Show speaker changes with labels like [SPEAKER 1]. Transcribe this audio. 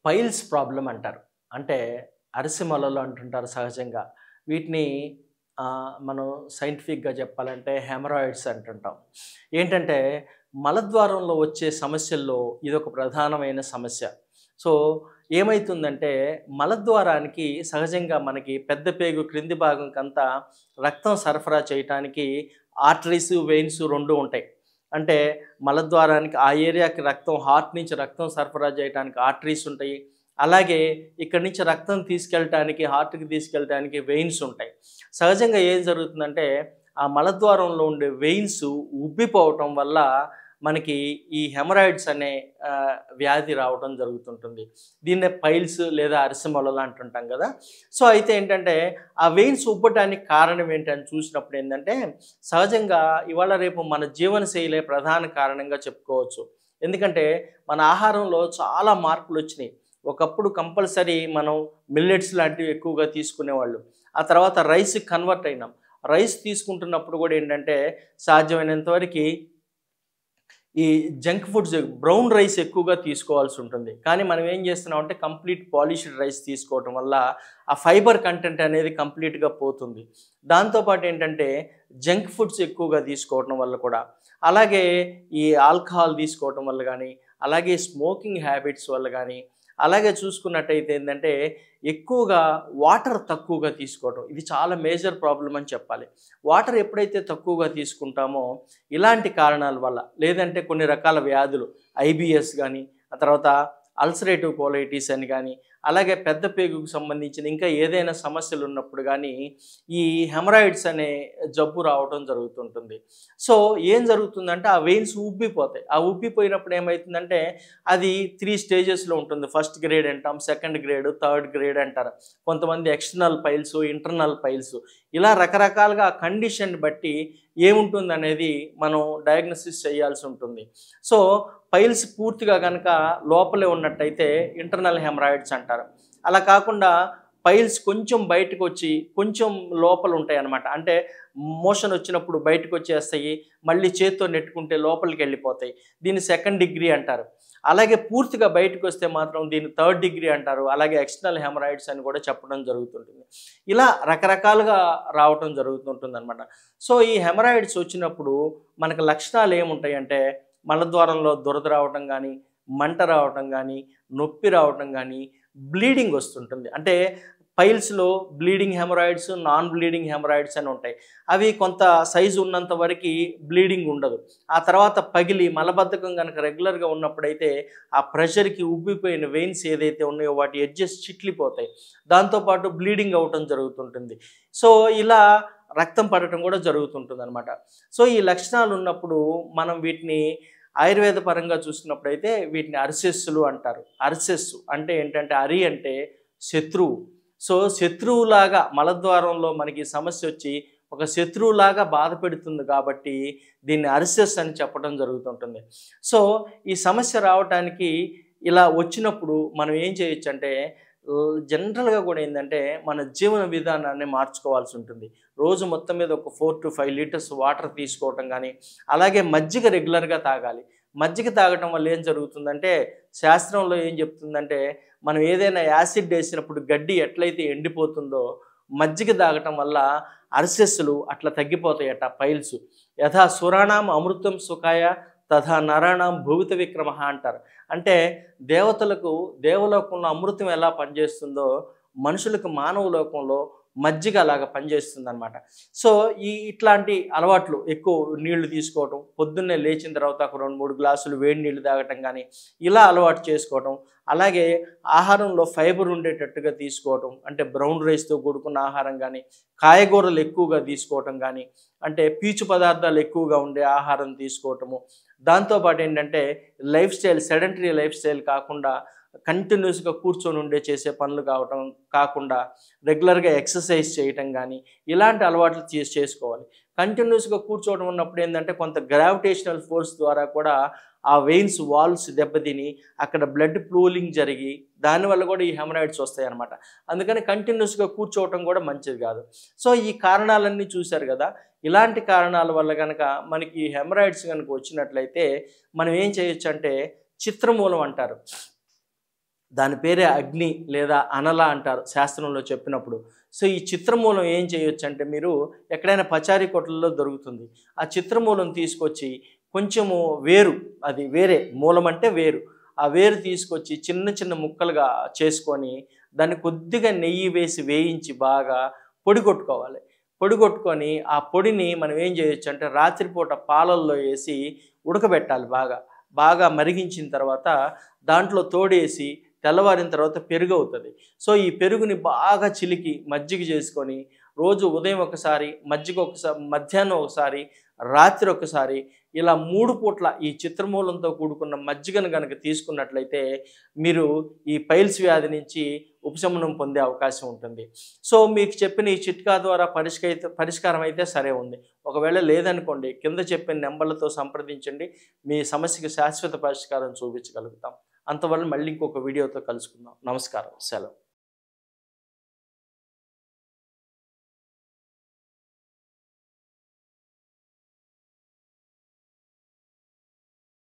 [SPEAKER 1] Piles problem అంటారు. అంటే అరిసెమలలు అంటుంటారు సహజంగా. వీటిని మనం సైంటిఫిక్‌గా చెప్పాలంటే హెమరాయిడ్స్ అంటుంటాం. ఏంటంటే మలద్వారంలో వచ్చే సమస్యల్లో ఇదొక ప్రధానమైన సమస్య. సో, ఏమైతుందంటే మలద్వారానికి సహజంగా మనకి పెద్ద పేగు క్రింది భాగంకంతా రక్తం సరఫరా చేయటానికి ఆర్టరీస్, వెయిన్స్ 2 ఉంటాయి. అంటే మలద్వారానికి ఆ ఏరియాకి రక్తం హార్ట్ నుంచి రక్తం సరఫరా చేయటానికి ఆర్టరీస్ ఉంటాయి. అలాగే ఇక్కడి నుంచి రక్తం తీసుకెళ్ళటానికి హార్ట్‌కి తీసుకెళ్ళటానికి వెయిన్స్ ఉంటాయి. సహజంగా ఏం జరుగుతుందంటే ఆ మలద్వారంలో ఉండే వెయిన్స్ ఉబ్బిపోవటం వల్ల మనకి ఈ హెమరాయిడ్స్ అనే వ్యాధి రావడం జరుగుతుంటుంది. దీన్నే పైల్స్ లేదా అరిసెమలలు అంటుంటాం కదా! సో, అయితే ఏంటంటే ఆ వెయిన్స్ ఉబ్బటానికి కారణం ఏంటని చూసినప్పుడు ఏందంటే సహజంగా ఇవాళ రేపు మన జీవనశైలే ప్రధాన కారణంగా చెప్పుకోవచ్చు. ఎందుకంటే మన ఆహారంలో చాలా మార్పులొచ్చినాయి. ఒకప్పుడు కంపల్సరీ మనం మిల్లెట్స్ లాంటివి ఎక్కువగా తీసుకునేవాళ్ళు. ఆ తర్వాత రైస్‌కి కన్వర్ట్ అయినాం. రైస్ తీసుకుంటున్నప్పుడు కూడా ఏంటంటే సాధ్యమైనంత వరకి ఈ జంక్ ఫుడ్స్ బ్రౌన్ రైస్ ఎక్కువగా తీసుకోవాల్సి ఉంటుంది. కానీ మనం ఏం చేస్తున్నామంటే కంప్లీట్ పాలిష్డ్ రైస్ తీసుకోవటం వల్ల ఆ ఫైబర్ కంటెంట్ అనేది కంప్లీట్‌గా పోతుంది. దాంతో పాటు ఏంటంటే జంక్ ఫుడ్స్ ఎక్కువగా తీసుకోవటం వల్ల కూడా, అలాగే ఈ ఆల్కహాల్ తీసుకోవటం వల్ల గానీ, అలాగే స్మోకింగ్ హ్యాబిట్స్ వల్ల గానీ, అలాగే చూసుకున్నట్టయితే ఏందంటే ఎక్కువగా వాటర్ తక్కువగా తీసుకోవటం. ఇది చాలా మేజర్ ప్రాబ్లమ్ అని చెప్పాలి. వాటర్ ఎప్పుడైతే తక్కువగా తీసుకుంటామో ఇలాంటి కారణాల వల్ల, లేదంటే కొన్ని రకాల వ్యాధులు ఐబీఎస్ గానీ, ఆ తర్వాత అల్సరేటివ్ కోలైటిస్ అని గానీ, అలాగే పెద్ద పేగుకు సంబంధించిన ఇంకా ఏదైనా సమస్యలున్నప్పుడు గానీ, ఈ హెమరాయిడ్స్ అనే జబ్బు రావటం జరుగుతుంటుంది. సో, ఏం జరుగుతుందంటే ఆ వెయిన్స్ ఉబ్బిపోతాయి. ఆ ఉబ్బిపోయినప్పుడు ఏమైతుందంటే అది 3 స్టేజెస్‌లో ఉంటుంది. ఫస్ట్ గ్రేడ్ అంటాం, సెకండ్ గ్రేడ్, థర్డ్ గ్రేడ్ అంటారు. కొంతమంది ఎక్స్టర్నల్ పైల్స్, ఇంటర్నల్ పైల్స్ ఇలా రకరకాలుగా ఆ కండిషన్‌ని బట్టి ఏముంటుందనేది మనం డయాగ్నోసిస్ చేయాల్సి ఉంటుంది. సో, పైల్స్ పూర్తిగా గనక లోపలే ఉన్నట్టయితే ఇంటర్నల్ హెమరాయిడ్స్ అంటారు. అలా కాకుండా పైల్స్ కొంచెం బయటకొచ్చి కొంచెం లోపల ఉంటాయన్నమాట. అంటే మోషన్ వచ్చినప్పుడు బయటకొచ్చేస్తాయి. మళ్ళీ చేత్తో నెట్టుకుంటే లోపలికెళ్ళిపోతాయి. దీన్ని సెకండ్ డిగ్రీ అంటారు. అలాగే పూర్తిగా బయటకొస్తే మాత్రం దీన్ని థర్డ్ డిగ్రీ అంటారు. అలాగే ఎక్స్టర్నల్ హెమరాయిడ్స్ అని కూడా చెప్పడం జరుగుతుంటుంది. ఇలా రకరకాలుగా రావటం జరుగుతుంటుందనమాట. సో, ఈ హెమరాయిడ్స్ వచ్చినప్పుడు మనకు లక్షణాలు ఏముంటాయంటే మలద్వారంలో దురద రావటం గానీ, మంట రావటం గానీ, నొప్పి రావటం గానీ, బ్లీడింగ్ వస్తుంటుంది. అంటే పైల్స్‌లో bleeding haemorrhoids, non bleeding haemorrhoids అని ఉంటాయి. అవి కొంత సైజు ఉన్నంత వరకి బ్లీడింగ్ ఉండదు. ఆ తర్వాత పగిలి మలబద్ధకం గనక రెగ్యులర్‌గా ఉన్నప్పుడైతే ఆ ప్రెషర్‌కి ఉబ్బిపోయిన వెయిన్స్ ఏదైతే ఉన్నాయో వాటి ఎడ్జెస్ చిట్లిపోతాయి. దాంతో పాటు బ్లీడింగ్ అవ్వటం జరుగుతుంటుంది. సో, ఇలా రక్తం పడటం కూడా జరుగుతుంటుందనమాట. సో, ఈ లక్షణాలు ఉన్నప్పుడు మనం వీటిని ఆయుర్వేద పరంగా చూసుకున్నప్పుడైతే వీటిని అరిసెస్సులు అంటారు. అరిసెస్సు అంటే ఏంటంటే అరి అంటే శత్రువు. సో, శత్రువులాగా మలద్వారంలో మనకి సమస్యొచ్చి ఒక శత్రువులాగా బాధ పెడుతుంది కాబట్టి దీన్ని అరిసెస్ అని చెప్పడం జరుగుతుంటుంది. సో, ఈ సమస్య రావటానికి ఇలా వచ్చినప్పుడు మనం ఏం చేయొచ్చంటే జనరల్‌గా కూడా ఏందంటే మన జీవన విధానాన్ని మార్చుకోవాల్సి ఉంటుంది. రోజు మొత్తం మీద ఒక 4-5 లీటర్స్ వాటర్ తీసుకోవటం గానీ, అలాగే మజ్జిగ రెగ్యులర్‌గా తాగాలి. మజ్జిగ తాగటం వల్ల ఏం జరుగుతుందంటే శాస్త్రంలో ఏం చెప్తుందంటే మనం ఏదైనా యాసిడ్ ఏసినప్పుడు గడ్డి ఎట్లయితే ఎండిపోతుందో మజ్జిగ తాగటం వల్ల అరిసెస్సులు అట్లా తగ్గిపోతాయట పైల్స్. యథా సురాణం అమృతం సుఖాయ తథా నరాణం భువిత విక్రమః అంటారు. అంటే దేవతలకు దేవలోకంలో అమృతం ఎలా పనిచేస్తుందో మనుషులకు మానవ లోకంలో మజ్జిగ అలాగా పనిచేస్తుందనమాట. సో, ఇట్లాంటి అలవాట్లు ఎక్కువ నీళ్లు తీసుకోవటం, పొద్దున్నే లేచిన తర్వాత ఒక 2, 3 గ్లాసులు వేడి నీళ్లు తాగటం గానీ, ఇలా అలవాటు చేసుకోవటం. అలాగే ఆహారంలో ఫైబర్ ఉండేటట్టుగా తీసుకోవటం. అంటే బ్రౌన్ రైస్‌తో కూడుకున్న ఆహారం గానీ, కాయగూరలు ఎక్కువగా తీసుకోవటం గానీ, అంటే పీచు పదార్థాలు ఎక్కువగా ఉండే ఆహారం తీసుకోవటము. దాంతో పాటు ఏంటంటే సెడెంటరీ లైఫ్ స్టైల్ కాకుండా కంటిన్యూస్‌గా కూర్చొని ఉండే చేసే పనులు కాకుండా రెగ్యులర్‌గా ఎక్సర్సైజ్ చేయటం గానీ, ఇలాంటి అలవాట్లు చేసుకోవాలి. కంటిన్యూస్‌గా కూర్చోవడం ఉన్నప్పుడు ఏందంటే కొంత గ్రావిటేషనల్ ఫోర్స్ ద్వారా కూడా ఆ వెయిన్స్ వాల్స్ దెబ్బతిని అక్కడ బ్లడ్ పూలింగ్ జరిగి దానివల్ల కూడా ఈ హెమరాయిడ్స్ వస్తాయన్నమాట. అందుకని కంటిన్యూస్‌గా కూర్చోవటం కూడా మంచిది కాదు. సో, ఈ కారణాలన్నీ చూశారు కదా! ఇలాంటి కారణాల వల్ల గనక మనకి హెమరాయిడ్స్ గనక వచ్చినట్లయితే మనం ఏం చేయొచ్చంటే చిత్రమూలం అంటారు. దాని పేరే అగ్ని లేదా అనల అంటారు శాస్త్రంలో చెప్పినప్పుడు. సో, ఈ చిత్రమూలం ఏం చేయొచ్చు అంటే మీరు ఎక్కడైనా పచారీ కొట్లలో దొరుకుతుంది. ఆ చిత్రమూలం తీసుకొచ్చి కొంచెము వేరు, అది వేరే మూలం అంటే వేరు. ఆ వేరు తీసుకొచ్చి చిన్న చిన్న ముక్కలుగా చేసుకొని దాన్ని కొద్దిగా నెయ్యి వేసి వేయించి బాగా పొడి కొట్టుకోవాలి. పొడి కొట్టుకొని ఆ పొడిని మనం ఏం చేయొచ్చు అంటే రాత్రిపూట పాలల్లో వేసి ఉడకబెట్టాలి బాగా. బాగా మరిగించిన తర్వాత దాంట్లో తోడేసి తెల్లవారిన తర్వాత పెరుగు అవుతుంది. సో, ఈ పెరుగుని బాగా చిలికి మజ్జిగ చేసుకొని రోజు ఉదయం ఒకసారి, మజ్జిగ ఒకసారి, మధ్యాహ్నం ఒకసారి, రాత్రి ఒకసారి ఇలా 3 పూట్ల ఈ చిత్రమూలంతో కూడుకున్న మజ్జిగను గనక తీసుకున్నట్లయితే మీరు ఈ పైల్స్ వ్యాధి నుంచి ఉపశమనం పొందే అవకాశం ఉంటుంది. సో, మీకు చెప్పిన ఈ చిట్కా ద్వారా పరిష్కారం అయితే సరే ఉంది. ఒకవేళ లేదనుకోండి కింద చెప్పిన నంబర్లతో సంప్రదించండి. మీ సమస్యకి శాశ్వత పరిష్కారం చూపించగలుగుతాం. అంతవరకు మళ్ళీ ఇంకొక వీడియోతో కలుసుకుందాం. నమస్కారం. సెలవు.